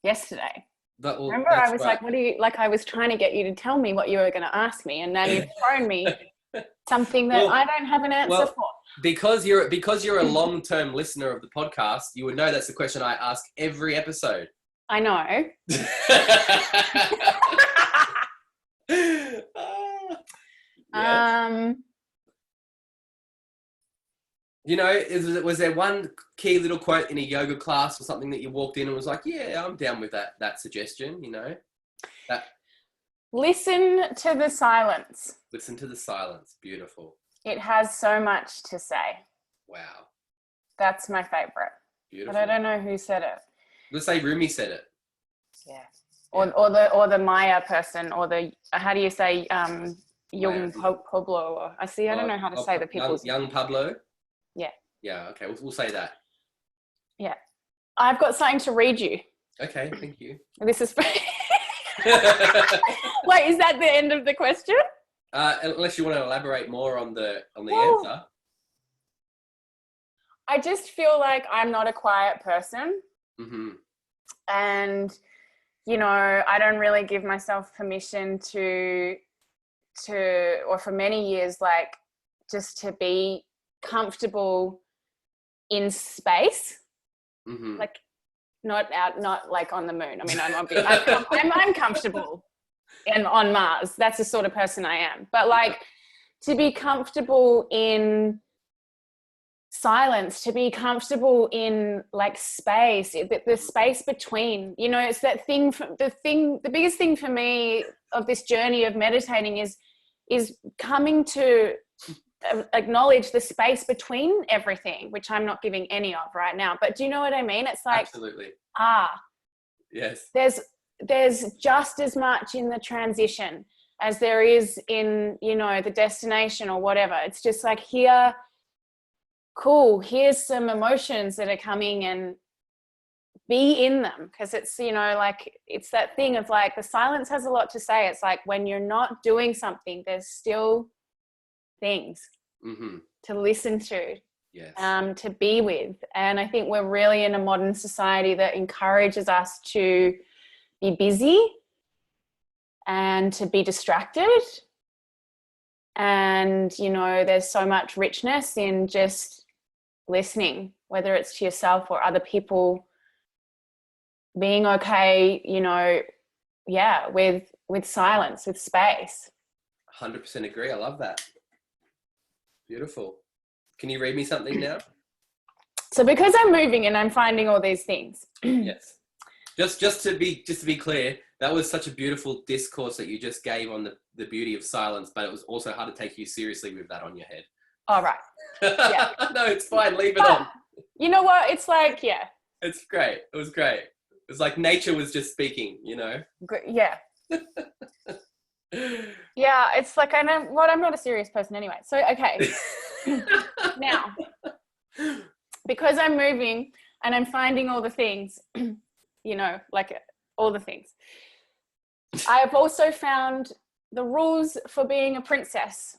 Yesterday. Remember, I was like, what do you, like, I was trying to get you to tell me what you were going to ask me, and now you've thrown me something that I don't have an answer for. Because you're a long-term listener of the podcast, you would know that's the question I ask every episode. I know. Yes. You know, was there one key little quote in a yoga class or something that you walked in and was like, yeah, I'm down with that suggestion, you know? Listen to the silence. Listen to the silence. Beautiful. It has so much to say. Wow. That's my favorite. Beautiful. But I don't know who said it. Let's say Rumi said it. Yeah. Or the Maya person, or the, how do you say, young Pablo, or I don't know how to say the people's young Pablo. Yeah. Yeah. Okay. We'll say that. Yeah. I've got something to read you. Okay. Thank you. This is. Wait, is that the end of the question? Unless you want to elaborate more on the answer. I just feel like I'm not a quiet person. Mm-hmm. And, you know, I don't really give myself permission to, or for many years, like, just to be comfortable in space. Mm-hmm. Like, not like on the moon. I mean, I'm comfortable on Mars. That's the sort of person I am. But, like, to be comfortable in silence, to be comfortable in, like, space, the space between, you know, it's that thing. The biggest thing for me of this journey of meditating is coming to acknowledge the space between everything, which I'm not giving any of right now. But do you know what I mean? It's like, absolutely. Yes. There's just as much in the transition as there is in, you know, the destination or whatever. It's just like, here's some emotions that are coming, and be in them, because it's, you know, like, it's that thing of, like, the silence has a lot to say. It's like, when you're not doing something, there's still things to listen to, yes. To be with. And I think we're really in a modern society that encourages us to be busy and to be distracted. And, you know, there's so much richness in just listening, whether it's to yourself or other people, being okay, you know, with silence, with space. 100% agree. I love that. Beautiful. Can you read me something now? So because I'm moving and I'm finding all these things. Yes. Just to be clear, that was such a beautiful discourse that you just gave on the beauty of silence, but it was also hard to take you seriously with that on your head. All right. Yeah. No, it's fine. Leave it on. You know what? It's like, yeah. It's great. It was great. It was like nature was just speaking, you know? Yeah. Yeah, it's like, I'm not a serious person anyway. So, okay. Now, because I'm moving and I'm finding all the things, you know, like all the things, I have also found the rules for being a princess,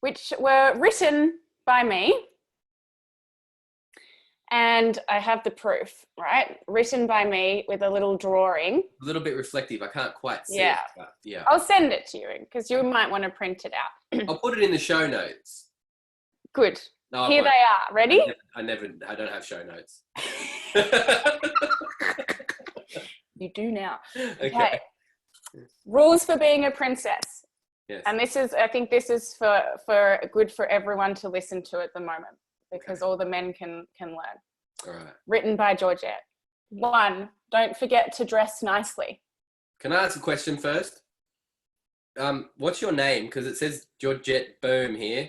which were written by me. And I have the proof, right? Written by me with a little drawing. A little bit reflective. I can't quite see it. But yeah. I'll send it to you because you might want to print it out. I'll put it in the show notes. Good. No, here they are. Ready? I don't have show notes. You do now. Okay. Rules for being a princess. Yes. And I think this is for good for everyone to listen to at the moment, because all the men can learn. All right. Written by Georgette. 1, don't forget to dress nicely. Can I ask a question first? What's your name? Because it says Georgette Boehm here.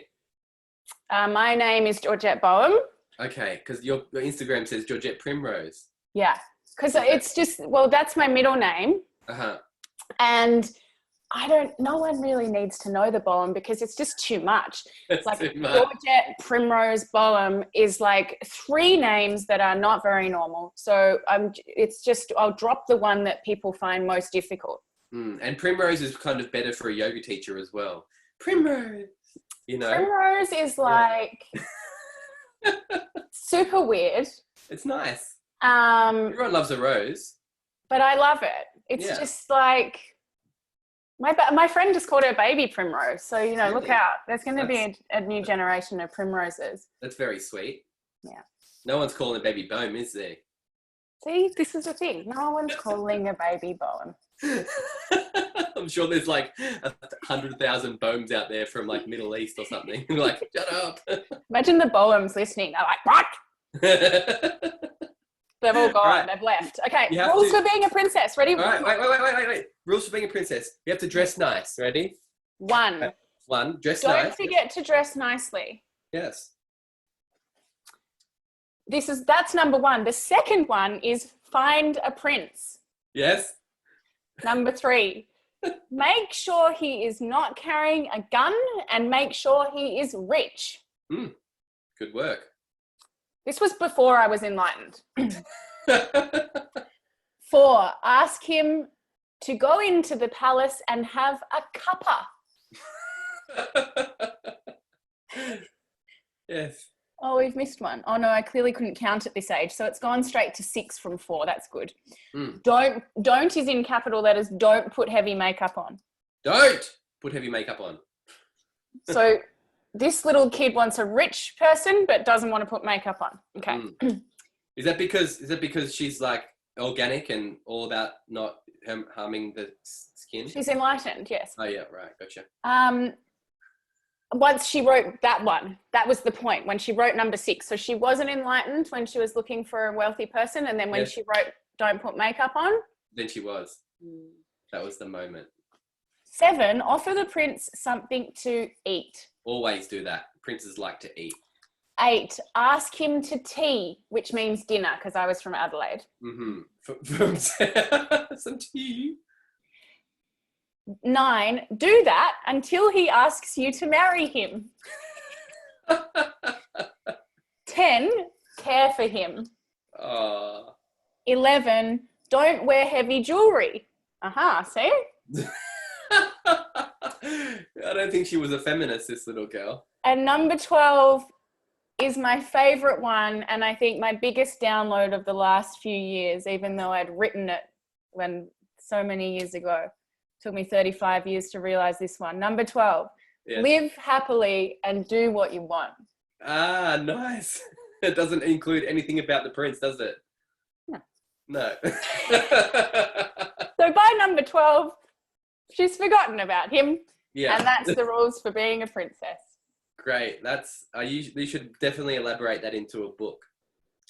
My name is Georgette Boehm. Okay, because your Instagram says Georgette Primrose. Yeah, because it's just, well, that's my middle name. And no one really needs to know the Boehm because it's just too much. It's like too much. Georgette Primrose Boehm is like 3 names that are not very normal. So I'll drop the one that people find most difficult. And Primrose is kind of better for a yoga teacher as well. Primrose, you know. Primrose is like super weird. It's nice. Everyone loves a rose. But I love it. It's just like my friend just called her baby Primrose. So, you know, really? Look out. There's going to be a new generation of primroses. That's very sweet. Yeah. No one's calling a baby Bohm, is there? See, this is the thing. No one's calling a baby Bohm. I'm sure there's like 100,000 Bohms out there from like Middle East or something. Like, shut up. Imagine the Bohms listening. They're like, what? They've all gone. Right. They've left. Okay, rules for being a princess. Ready? All right, wait. Rules for being a princess. You have to dress nice. Ready? One. Dress nice. Don't forget to dress nicely. Yes. That's number one. The second one is find a prince. Yes. Number 3, make sure he is not carrying a gun and make sure he is rich. Good work. This was before I was enlightened. 4, ask him to go into the palace and have a cuppa. Yes. Oh, we've missed one. Oh no, I clearly couldn't count at this age. So it's gone straight to 6 from 4. That's good. Don't is in capital letters. Don't put heavy makeup on. Don't put heavy makeup on. So this little kid wants a rich person, but doesn't want to put makeup on. Okay. Is that because she's like organic and all about not harming the skin? She's enlightened. Yes. Oh yeah. Right. Gotcha. Once she wrote that one, that was the point when she wrote number 6. So she wasn't enlightened when she was looking for a wealthy person. And then when she wrote, don't put makeup on. Then she was. That was the moment. 7, offer the prince something to eat. Always do that. Princes like to eat. 8, ask him to tea, which means dinner, because I was from Adelaide. Some tea. 9, do that until he asks you to marry him. 10, care for him. 11, don't wear heavy jewelry. See? I don't think she was a feminist, this little girl. And number 12 is my favorite one, and I think my biggest download of the last few years, even though I'd written it when so many years ago. Took me 35 years to realize this one. Number 12, live happily and do what you want. Nice. It doesn't include anything about the prince, does it? No. So by number 12, she's forgotten about him. Yeah. And that's the rules for being a princess. Great. That's you should definitely elaborate that into a book.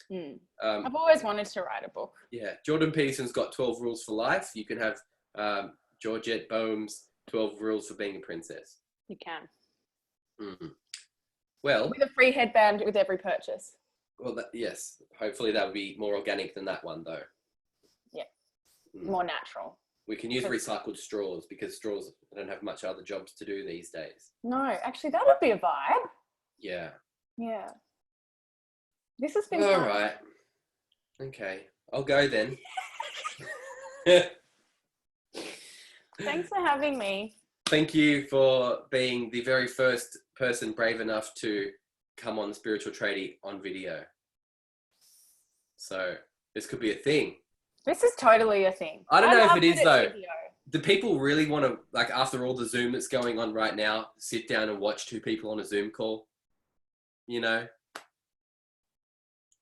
I've always wanted to write a book. Yeah. Jordan Peterson's got 12 rules for life. You can have Georgette Bohm's 12 rules for being a princess. You can. Well, with a free headband with every purchase. Well, yes. Hopefully that would be more organic than that one, though. Yeah. More natural. We can use recycled straws because straws don't have much other jobs to do these days. No, actually, that would be a vibe. Yeah. Yeah. This has been all fun. Right. Okay. I'll go then. Thanks for having me. Thank you for being the very first person brave enough to come on Spiritual Tradie on video. So this could be a thing. This is totally a thing. I don't know if it is though. Video. Do people really want to, like after all the Zoom that's going on right now, sit down and watch 2 people on a Zoom call? You know?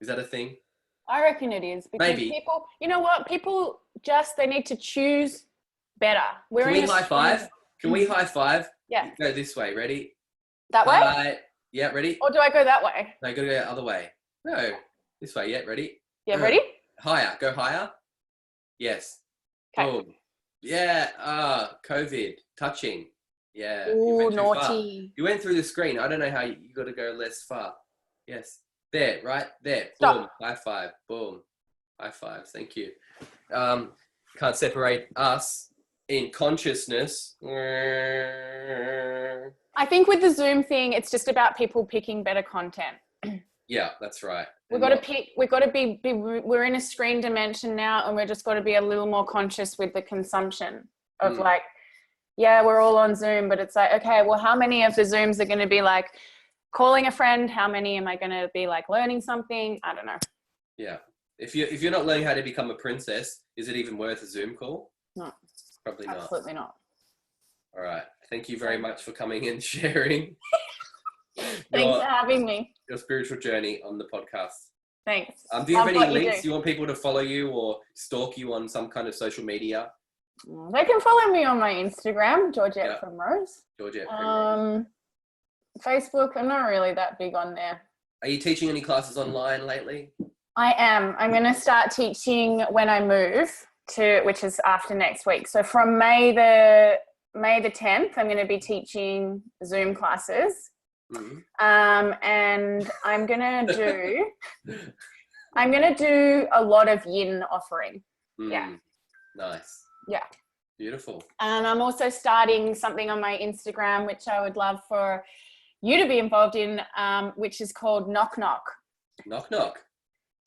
Is that a thing? I reckon it is. Because maybe. People, you know what? People just, they need to choose better. Can we high five? Can we high five? Yeah. Go this way. Ready? That way? Yeah, ready? Or do I go that way? No, go the other way. No, this way. Yeah, ready? Yeah, ready? Higher. Go higher. Yes. Okay. Boom. Yeah. COVID. Touching. Yeah. Ooh, naughty. You went through the screen. I don't know how you got to go less far. Yes. There, right there. Stop. Boom. High five. Boom. High fives. Thank you. Can't separate us in consciousness. I think with the Zoom thing, it's just about people picking better content. Yeah, that's right. We've got to pick, we've got to be, we're in a screen dimension now, and we're just got to be a little more conscious with the consumption of like, yeah, we're all on Zoom, but it's like, okay, well, how many of the Zooms are going to be like calling a friend? How many am I going to be like learning something? I don't know. Yeah. If you're not learning how to become a princess, is it even worth a Zoom call? No. Probably not. Absolutely not. All right. Thank you very much for coming and sharing Thanks for having me. Your spiritual journey on the podcast. Thanks. Do you have any links? Do you want people to follow you or stalk you on some kind of social media? They can follow me on my Instagram, Georgette Primrose. Georgette Primrose. Facebook, I'm not really that big on there. Are you teaching any classes online lately? I am. I'm going to start teaching when I move which is after next week. So from May the 10th, I'm going to be teaching Zoom classes. Mm-hmm. And I'm going to do a lot of yin offering. Yeah. Nice. Yeah. Beautiful. And I'm also starting something on my Instagram, which I would love for you to be involved in, which is called Knock Knock. Knock Knock.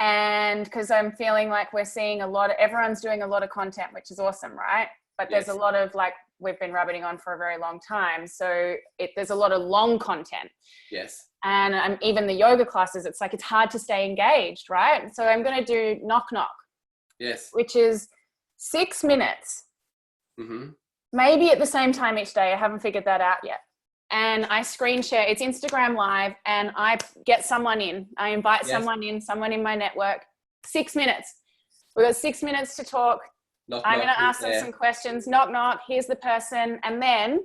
And because I'm feeling like we're seeing everyone's doing a lot of content, which is awesome, right? But there's a lot of we've been rabbiting on for a very long time. So there's a lot of long content. Yes. And even the yoga classes, it's hard to stay engaged, right? So I'm going to do Knock Knock. Yes. Which is 6 minutes. Mm-hmm. Maybe at the same time each day. I haven't figured that out yet. And I screen share. It's Instagram Live, and I get someone in. I invite someone in my network. 6 minutes. We've got 6 minutes to talk. I'm going to ask them some questions. Knock, knock. Here's the person. And then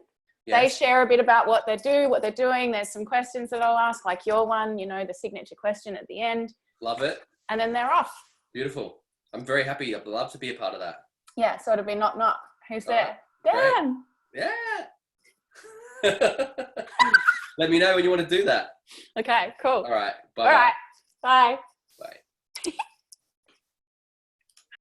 they share a bit about what they do, what they're doing. There's some questions that I'll ask, like your one, the signature question at the end. Love it. And then they're off. Beautiful. I'm very happy. I'd love to be a part of that. Yeah, so it'll be knock, knock. Who's there? Dan. Yeah. Let me know when you want to do that. Okay, cool. All right. Bye. All right. Bye.